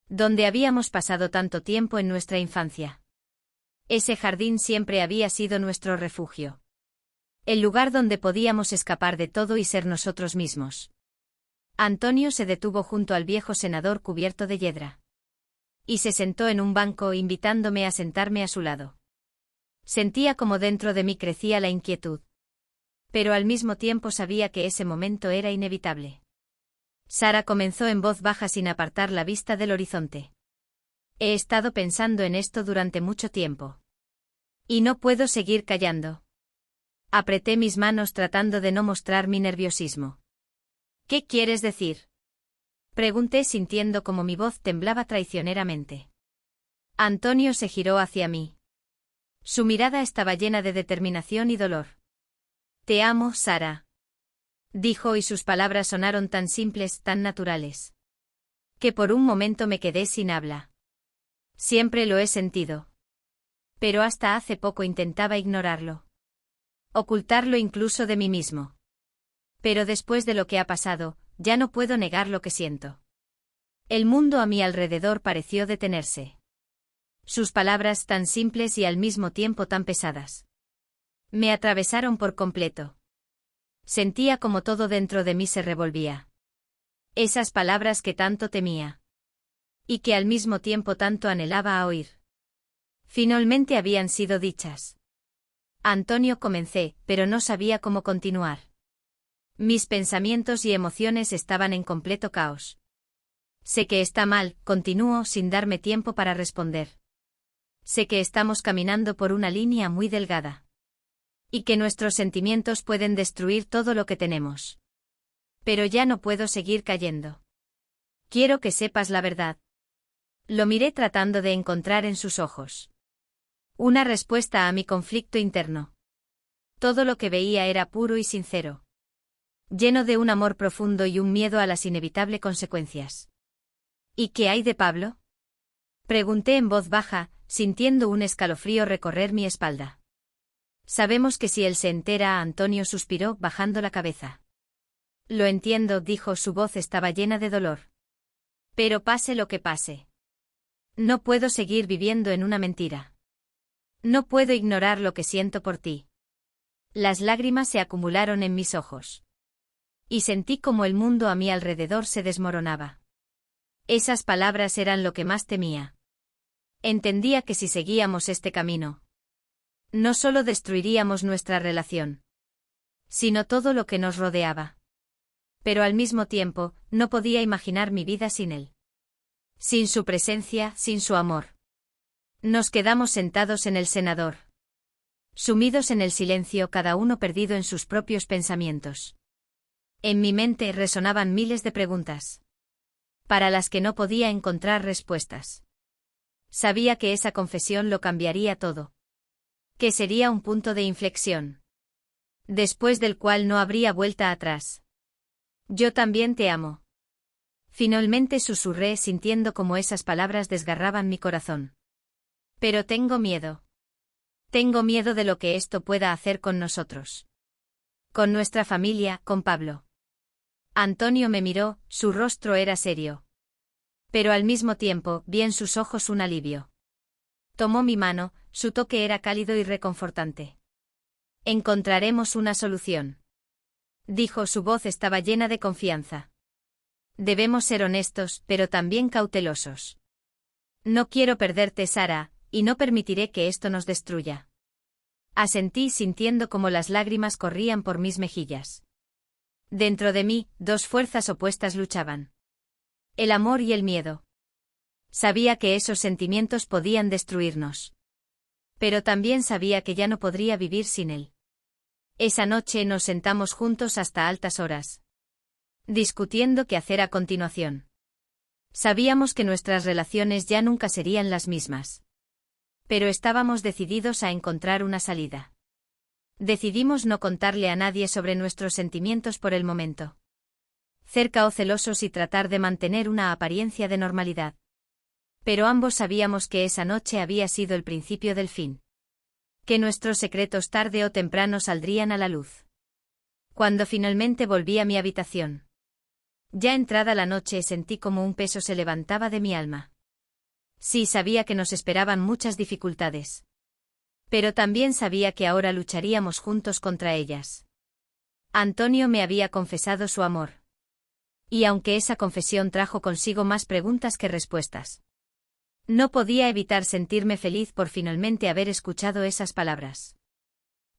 donde habíamos pasado tanto tiempo en nuestra infancia. Ese jardín siempre había sido nuestro refugio. El lugar donde podíamos escapar de todo y ser nosotros mismos. Antonio se detuvo junto al viejo senador cubierto de hiedra. Y se sentó en un banco invitándome a sentarme a su lado. Sentía como dentro de mí crecía la inquietud. Pero al mismo tiempo sabía que ese momento era inevitable. Sara comenzó en voz baja sin apartar la vista del horizonte. He estado pensando en esto durante mucho tiempo. Y no puedo seguir callando. Apreté mis manos tratando de no mostrar mi nerviosismo. ¿Qué quieres decir? Pregunté sintiendo como mi voz temblaba traicioneramente. Antonio se giró hacia mí. Su mirada estaba llena de determinación y dolor. Te amo, Sara. Dijo y sus palabras sonaron tan simples, tan naturales, que por un momento me quedé sin habla. Siempre lo he sentido. Pero hasta hace poco intentaba ignorarlo. Ocultarlo incluso de mí mismo. Pero después de lo que ha pasado, ya no puedo negar lo que siento. El mundo a mi alrededor pareció detenerse. Sus palabras tan simples y al mismo tiempo tan pesadas me atravesaron por completo. Sentía como todo dentro de mí se revolvía. Esas palabras que tanto temía. Y que al mismo tiempo tanto anhelaba a oír. Finalmente habían sido dichas. Antonio, comencé, pero no sabía cómo continuar. Mis pensamientos y emociones estaban en completo caos. Sé que está mal, continuó sin darme tiempo para responder. Sé que estamos caminando por una línea muy delgada. Y que nuestros sentimientos pueden destruir todo lo que tenemos. Pero ya no puedo seguir cayendo. Quiero que sepas la verdad. Lo miré tratando de encontrar en sus ojos una respuesta a mi conflicto interno. Todo lo que veía era puro y sincero. Lleno de un amor profundo y un miedo a las inevitables consecuencias. ¿Y qué hay de Pablo? Pregunté en voz baja, sintiendo un escalofrío recorrer mi espalda. Sabemos que si él se entera, Antonio suspiró, bajando la cabeza. Lo entiendo, dijo, su voz estaba llena de dolor. Pero pase lo que pase. No puedo seguir viviendo en una mentira. No puedo ignorar lo que siento por ti. Las lágrimas se acumularon en mis ojos. Y sentí como el mundo a mi alrededor se desmoronaba. Esas palabras eran lo que más temía. Entendía que si seguíamos este camino, no solo destruiríamos nuestra relación, sino todo lo que nos rodeaba. Pero al mismo tiempo, no podía imaginar mi vida sin él. Sin su presencia, sin su amor. Nos quedamos sentados en el cenador. Sumidos en el silencio, cada uno perdido en sus propios pensamientos. En mi mente resonaban miles de preguntas, para las que no podía encontrar respuestas. Sabía que esa confesión lo cambiaría todo. Que sería un punto de inflexión, después del cual no habría vuelta atrás. Yo también te amo. Finalmente susurré sintiendo como esas palabras desgarraban mi corazón. Pero tengo miedo. Tengo miedo de lo que esto pueda hacer con nosotros. Con nuestra familia, con Pablo. Antonio me miró, su rostro era serio. Pero al mismo tiempo, vi en sus ojos un alivio. Tomó mi mano, su toque era cálido y reconfortante. Encontraremos una solución. Dijo, su voz estaba llena de confianza. Debemos ser honestos, pero también cautelosos. No quiero perderte, Sara, y no permitiré que esto nos destruya. Asentí sintiendo como las lágrimas corrían por mis mejillas. Dentro de mí, dos fuerzas opuestas luchaban. El amor y el miedo. Sabía que esos sentimientos podían destruirnos. Pero también sabía que ya no podría vivir sin él. Esa noche nos sentamos juntos hasta altas horas, discutiendo qué hacer a continuación. Sabíamos que nuestras relaciones ya nunca serían las mismas. Pero estábamos decididos a encontrar una salida. Decidimos no contarle a nadie sobre nuestros sentimientos por el momento. Cerca o celosos y tratar de mantener una apariencia de normalidad. Pero ambos sabíamos que esa noche había sido el principio del fin. Que nuestros secretos tarde o temprano saldrían a la luz. Cuando finalmente volví a mi habitación. Ya entrada la noche sentí como un peso se levantaba de mi alma. Sí, sabía que nos esperaban muchas dificultades. Pero también sabía que ahora lucharíamos juntos contra ellas. Antonio me había confesado su amor. Y aunque esa confesión trajo consigo más preguntas que respuestas, no podía evitar sentirme feliz por finalmente haber escuchado esas palabras.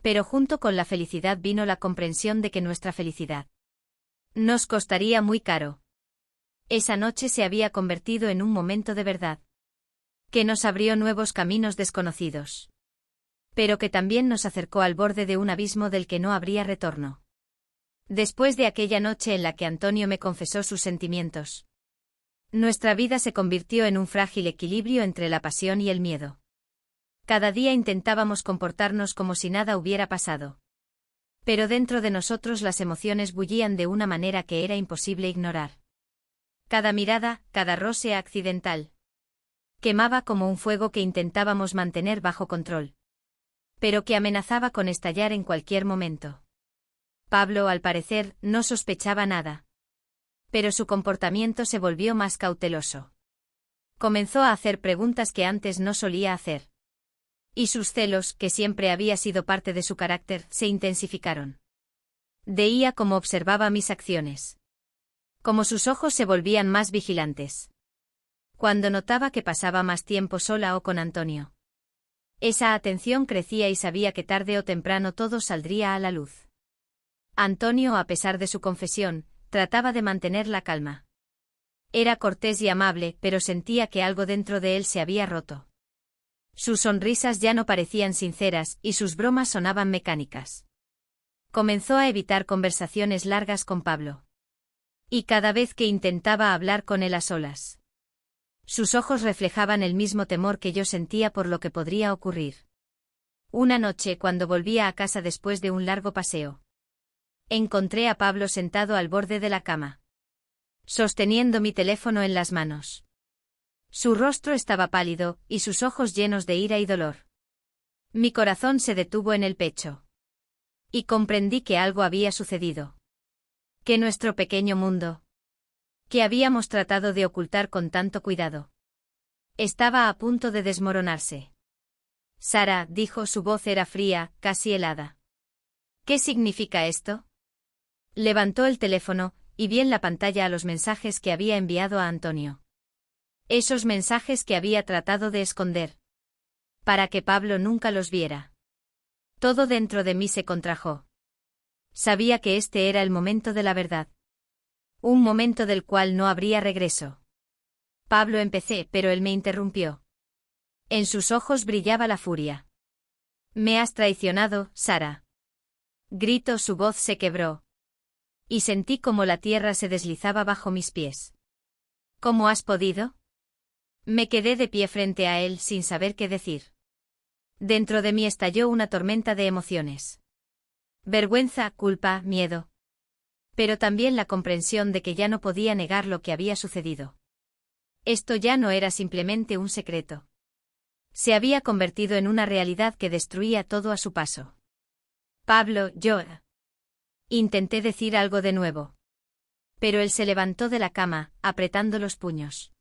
Pero junto con la felicidad vino la comprensión de que nuestra felicidad nos costaría muy caro. Esa noche se había convertido en un momento de verdad, que nos abrió nuevos caminos desconocidos, pero que también nos acercó al borde de un abismo del que no habría retorno. Después de aquella noche en la que Antonio me confesó sus sentimientos, nuestra vida se convirtió en un frágil equilibrio entre la pasión y el miedo. Cada día intentábamos comportarnos como si nada hubiera pasado. Pero dentro de nosotros las emociones bullían de una manera que era imposible ignorar. Cada mirada, cada roce accidental, quemaba como un fuego que intentábamos mantener bajo control, pero que amenazaba con estallar en cualquier momento. Pablo, al parecer, no sospechaba nada. Pero su comportamiento se volvió más cauteloso. Comenzó a hacer preguntas que antes no solía hacer. Y sus celos, que siempre había sido parte de su carácter, se intensificaron. Veía cómo observaba mis acciones. Cómo sus ojos se volvían más vigilantes. Cuando notaba que pasaba más tiempo sola o con Antonio. Esa atención crecía y sabía que tarde o temprano todo saldría a la luz. Antonio, a pesar de su confesión, trataba de mantener la calma. Era cortés y amable, pero sentía que algo dentro de él se había roto. Sus sonrisas ya no parecían sinceras, y sus bromas sonaban mecánicas. Comenzó a evitar conversaciones largas con Pablo. Y cada vez que intentaba hablar con él a solas, sus ojos reflejaban el mismo temor que yo sentía por lo que podría ocurrir. Una noche, cuando volvía a casa después de un largo paseo, encontré a Pablo sentado al borde de la cama, sosteniendo mi teléfono en las manos. Su rostro estaba pálido, y sus ojos llenos de ira y dolor. Mi corazón se detuvo en el pecho. Y comprendí que algo había sucedido. Que nuestro pequeño mundo, que habíamos tratado de ocultar con tanto cuidado, estaba a punto de desmoronarse. Sara, dijo, su voz era fría, casi helada. ¿Qué significa esto? Levantó el teléfono, y vi en la pantalla a los mensajes que había enviado a Antonio. Esos mensajes que había tratado de esconder. Para que Pablo nunca los viera. Todo dentro de mí se contrajo. Sabía que este era el momento de la verdad. Un momento del cual no habría regreso. Pablo, empecé, pero él me interrumpió. En sus ojos brillaba la furia. Me has traicionado, Sara. Gritó, su voz se quebró. Y sentí como la tierra se deslizaba bajo mis pies. ¿Cómo has podido? Me quedé de pie frente a él sin saber qué decir. Dentro de mí estalló una tormenta de emociones. Vergüenza, culpa, miedo. Pero también la comprensión de que ya no podía negar lo que había sucedido. Esto ya no era simplemente un secreto. Se había convertido en una realidad que destruía todo a su paso. Pablo, yo. Intenté decir algo de nuevo. Pero él se levantó de la cama, apretando los puños.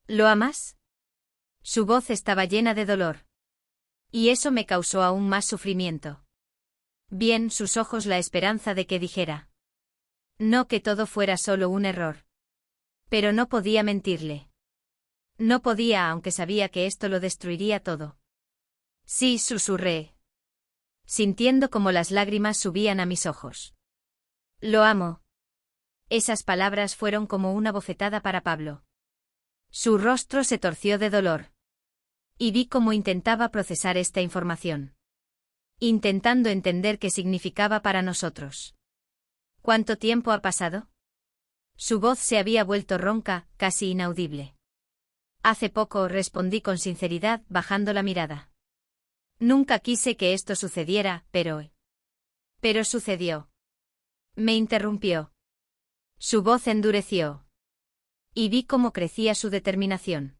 ¿Lo amas? Su voz estaba llena de dolor. Y eso me causó aún más sufrimiento. Bien, sus ojos, la esperanza de que dijera. No, que todo fuera solo un error. Pero no podía mentirle. No podía, aunque sabía que esto lo destruiría todo. Sí, susurré, sintiendo como las lágrimas subían a mis ojos. Lo amo. Esas palabras fueron como una bofetada para Pablo. Su rostro se torció de dolor. Y vi cómo intentaba procesar esta información. Intentando entender qué significaba para nosotros. ¿Cuánto tiempo ha pasado? Su voz se había vuelto ronca, casi inaudible. Hace poco, respondí con sinceridad, bajando la mirada. Nunca quise que esto sucediera, pero... Pero sucedió. Me interrumpió. Su voz endureció. Y vi cómo crecía su determinación.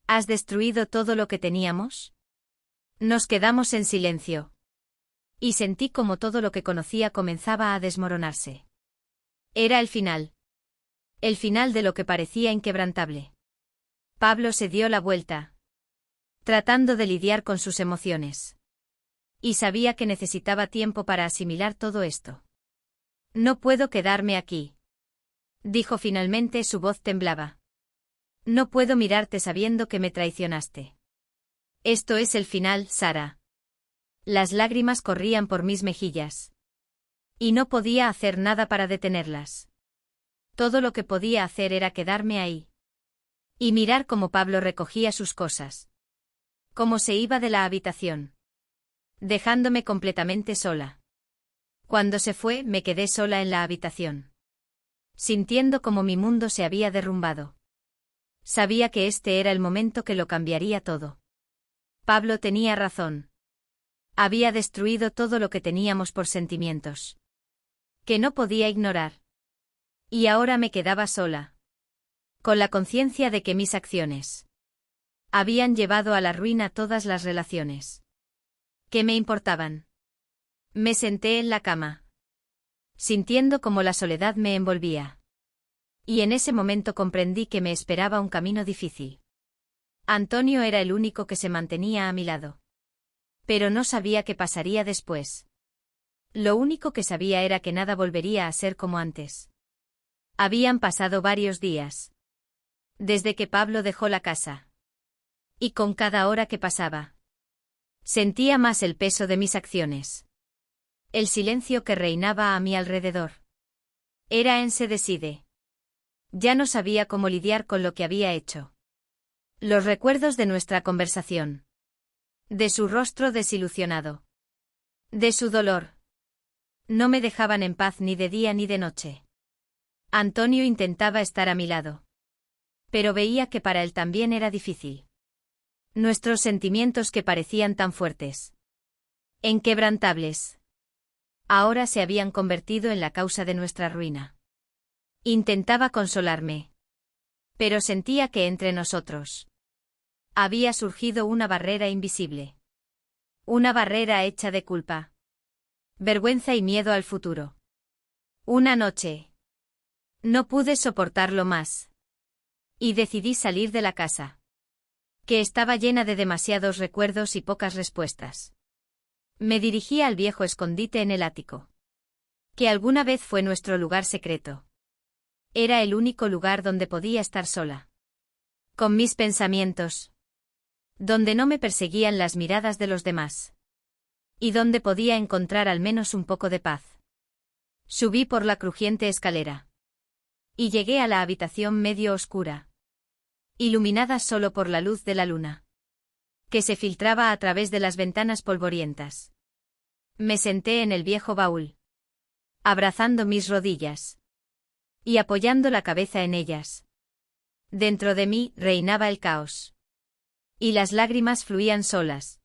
¿Has destruido todo lo que teníamos? Nos quedamos en silencio. Y sentí como todo lo que conocía comenzaba a desmoronarse. Era el final. El final de lo que parecía inquebrantable. Pablo se dio la vuelta, tratando de lidiar con sus emociones. Y sabía que necesitaba tiempo para asimilar todo esto. No puedo quedarme aquí, dijo finalmente, su voz temblaba. No puedo mirarte sabiendo que me traicionaste. Esto es el final, Sara. Las lágrimas corrían por mis mejillas. Y no podía hacer nada para detenerlas. Todo lo que podía hacer era quedarme ahí. Y mirar cómo Pablo recogía sus cosas. Cómo se iba de la habitación. Dejándome completamente sola. Cuando se fue, me quedé sola en la habitación. Sintiendo como mi mundo se había derrumbado. Sabía que este era el momento que lo cambiaría todo. Pablo tenía razón. Había destruido todo lo que teníamos por sentimientos. Que no podía ignorar. Y ahora me quedaba sola. Con la conciencia de que mis acciones habían llevado a la ruina todas las relaciones que me importaban. Me senté en la cama, sintiendo como la soledad me envolvía. Y en ese momento comprendí que me esperaba un camino difícil. Antonio era el único que se mantenía a mi lado. Pero no sabía qué pasaría después. Lo único que sabía era que nada volvería a ser como antes. Habían pasado varios días. Desde que Pablo dejó la casa. Y con cada hora que pasaba, sentía más el peso de mis acciones. El silencio que reinaba a mi alrededor. Era ensedecide. Ya no sabía cómo lidiar con lo que había hecho. Los recuerdos de nuestra conversación. De su rostro desilusionado. De su dolor. No me dejaban en paz ni de día ni de noche. Antonio intentaba estar a mi lado. Pero veía que para él también era difícil. Nuestros sentimientos que parecían tan fuertes. Inquebrantables. Ahora se habían convertido en la causa de nuestra ruina. Intentaba consolarme. Pero sentía que entre nosotros había surgido una barrera invisible. Una barrera hecha de culpa. Vergüenza y miedo al futuro. Una noche. No pude soportarlo más. Y decidí salir de la casa. que estaba llena de demasiados recuerdos y pocas respuestas. Me dirigí al viejo escondite en el ático, que alguna vez fue nuestro lugar secreto. Era el único lugar donde podía estar sola, con mis pensamientos, donde no me perseguían las miradas de los demás, y donde podía encontrar al menos un poco de paz. Subí por la crujiente escalera, y llegué a la habitación medio oscura, iluminada solo por la luz de la luna, que se filtraba a través de las ventanas polvorientas. Me senté en el viejo baúl, abrazando mis rodillas y apoyando la cabeza en ellas. Dentro de mí reinaba el caos, y las lágrimas fluían solas,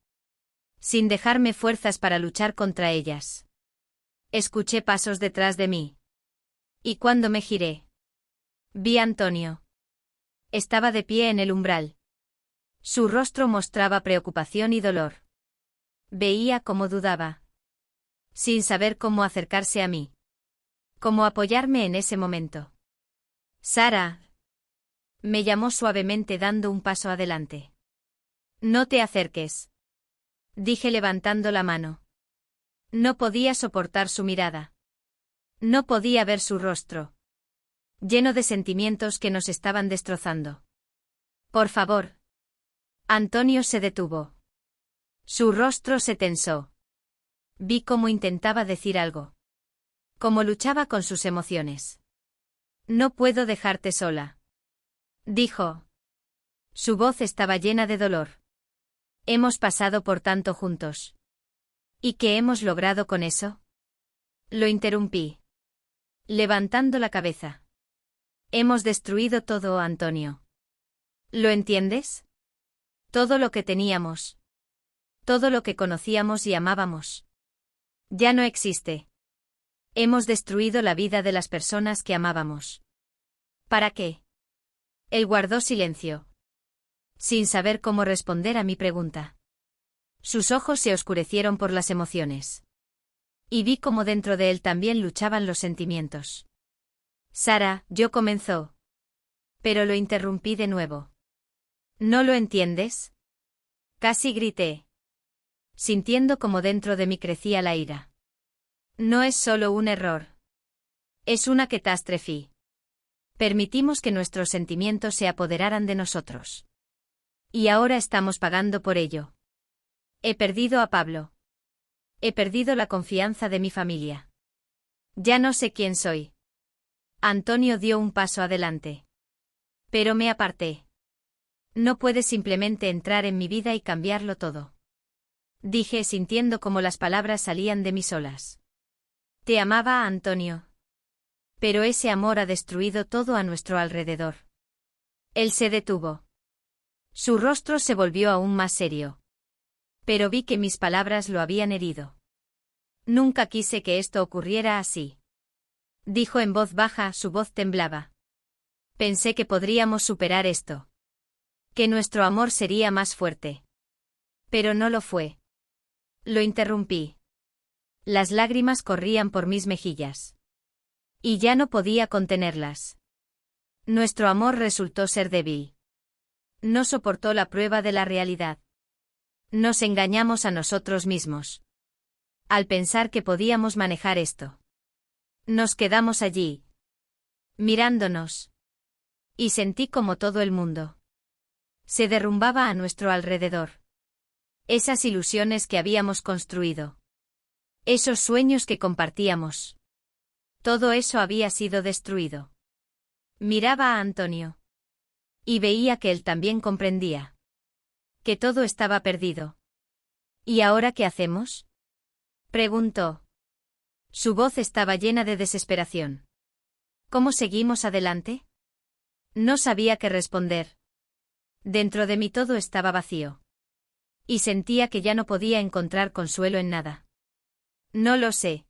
sin dejarme fuerzas para luchar contra ellas. Escuché pasos detrás de mí, y cuando me giré, vi a Antonio. Estaba de pie en el umbral. Su rostro mostraba preocupación y dolor. Veía cómo dudaba, sin saber cómo acercarse a mí, cómo apoyarme en ese momento. «Sara», me llamó suavemente dando un paso adelante. «No te acerques», dije levantando la mano. No podía soportar su mirada. No podía ver su rostro, lleno de sentimientos que nos estaban destrozando. «Por favor». Antonio se detuvo. Su rostro se tensó. Vi cómo intentaba decir algo, cómo luchaba con sus emociones. «No puedo dejarte sola», dijo. Su voz estaba llena de dolor. «Hemos pasado por tanto juntos. ¿Y qué hemos logrado con eso?». Lo interrumpí, levantando la cabeza. «Hemos destruido todo, Antonio. ¿Lo entiendes? Todo lo que teníamos. Todo lo que conocíamos y amábamos. Ya no existe. Hemos destruido la vida de las personas que amábamos». «¿Para qué?». Él guardó silencio, sin saber cómo responder a mi pregunta. Sus ojos se oscurecieron por las emociones. Y vi cómo dentro de él también luchaban los sentimientos. «Sara», comenzó. Pero lo interrumpí de nuevo. «¿No lo entiendes?». Casi grité, sintiendo como dentro de mí crecía la ira. «No es solo un error. Es una catástrofe. Permitimos que nuestros sentimientos se apoderaran de nosotros. Y ahora estamos pagando por ello. He perdido a Pablo. He perdido la confianza de mi familia. Ya no sé quién soy». Antonio dio un paso adelante. Pero me aparté. «No puedes simplemente entrar en mi vida y cambiarlo todo», dije sintiendo como las palabras salían de mí solas. «Te amaba, Antonio. Pero ese amor ha destruido todo a nuestro alrededor». Él se detuvo. Su rostro se volvió aún más serio. Pero vi que mis palabras lo habían herido. «Nunca quise que esto ocurriera así», dijo en voz baja, su voz temblaba. «Pensé que podríamos superar esto. Que nuestro amor sería más fuerte. Pero no lo fue». Lo interrumpí. Las lágrimas corrían por mis mejillas. Y ya no podía contenerlas. Nuestro amor resultó ser débil. No soportó la prueba de la realidad. Nos engañamos a nosotros mismos. Al pensar que podíamos manejar esto. Nos quedamos allí, mirándonos. Y sentí como todo el mundo se derrumbaba a nuestro alrededor. Esas ilusiones que habíamos construido. Esos sueños que compartíamos. Todo eso había sido destruido. Miraba a Antonio. Y veía que él también comprendía. Que todo estaba perdido. «¿Y ahora qué hacemos?», preguntó. Su voz estaba llena de desesperación. «¿Cómo seguimos adelante?». No sabía qué responder. Dentro de mí todo estaba vacío. Y sentía que ya no podía encontrar consuelo en nada. «No lo sé»,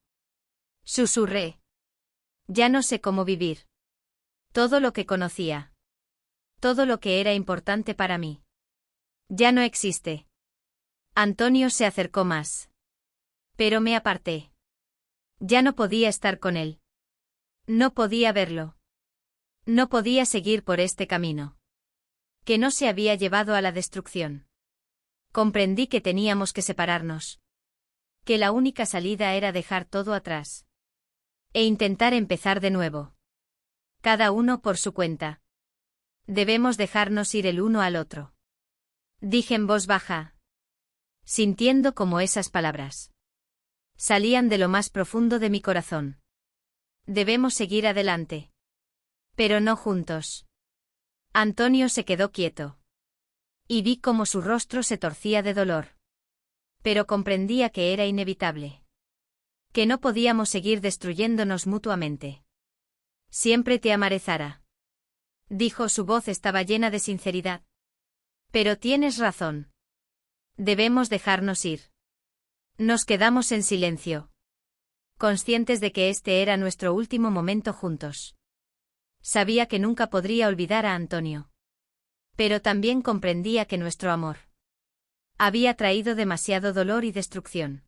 susurré. «Ya no sé cómo vivir. Todo lo que conocía. Todo lo que era importante para mí. Ya no existe». Antonio se acercó más. Pero me aparté. Ya no podía estar con él. No podía verlo. No podía seguir por este camino. Que no se había llevado a la destrucción. Comprendí que teníamos que separarnos. Que la única salida era dejar todo atrás. E intentar empezar de nuevo. Cada uno por su cuenta. Debemos dejarnos ir el uno al otro. Dije en voz baja. Sintiendo como esas palabras salían de lo más profundo de mi corazón. Debemos seguir adelante. Pero no juntos. Antonio se quedó quieto. Y vi cómo su rostro se torcía de dolor. Pero comprendía que era inevitable. Que no podíamos seguir destruyéndonos mutuamente. Siempre te amaré, Zara. Dijo, su voz estaba llena de sinceridad. Pero tienes razón. Debemos dejarnos ir. Nos quedamos en silencio. Conscientes de que este era nuestro último momento juntos. Sabía que nunca podría olvidar a Antonio. Pero también comprendía que nuestro amor había traído demasiado dolor y destrucción.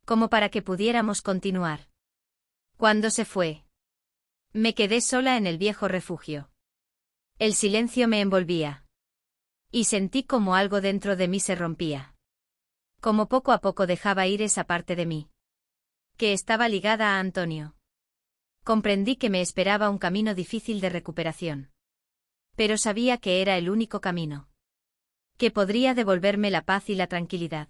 Como para que pudiéramos continuar. Cuando se fue, me quedé sola en el viejo refugio. El silencio me envolvía. Y sentí como algo dentro de mí se rompía. Como poco a poco dejaba ir esa parte de mí. Que estaba ligada a Antonio. Comprendí que me esperaba un camino difícil de recuperación. Pero sabía que era el único camino. Que podría devolverme la paz y la tranquilidad.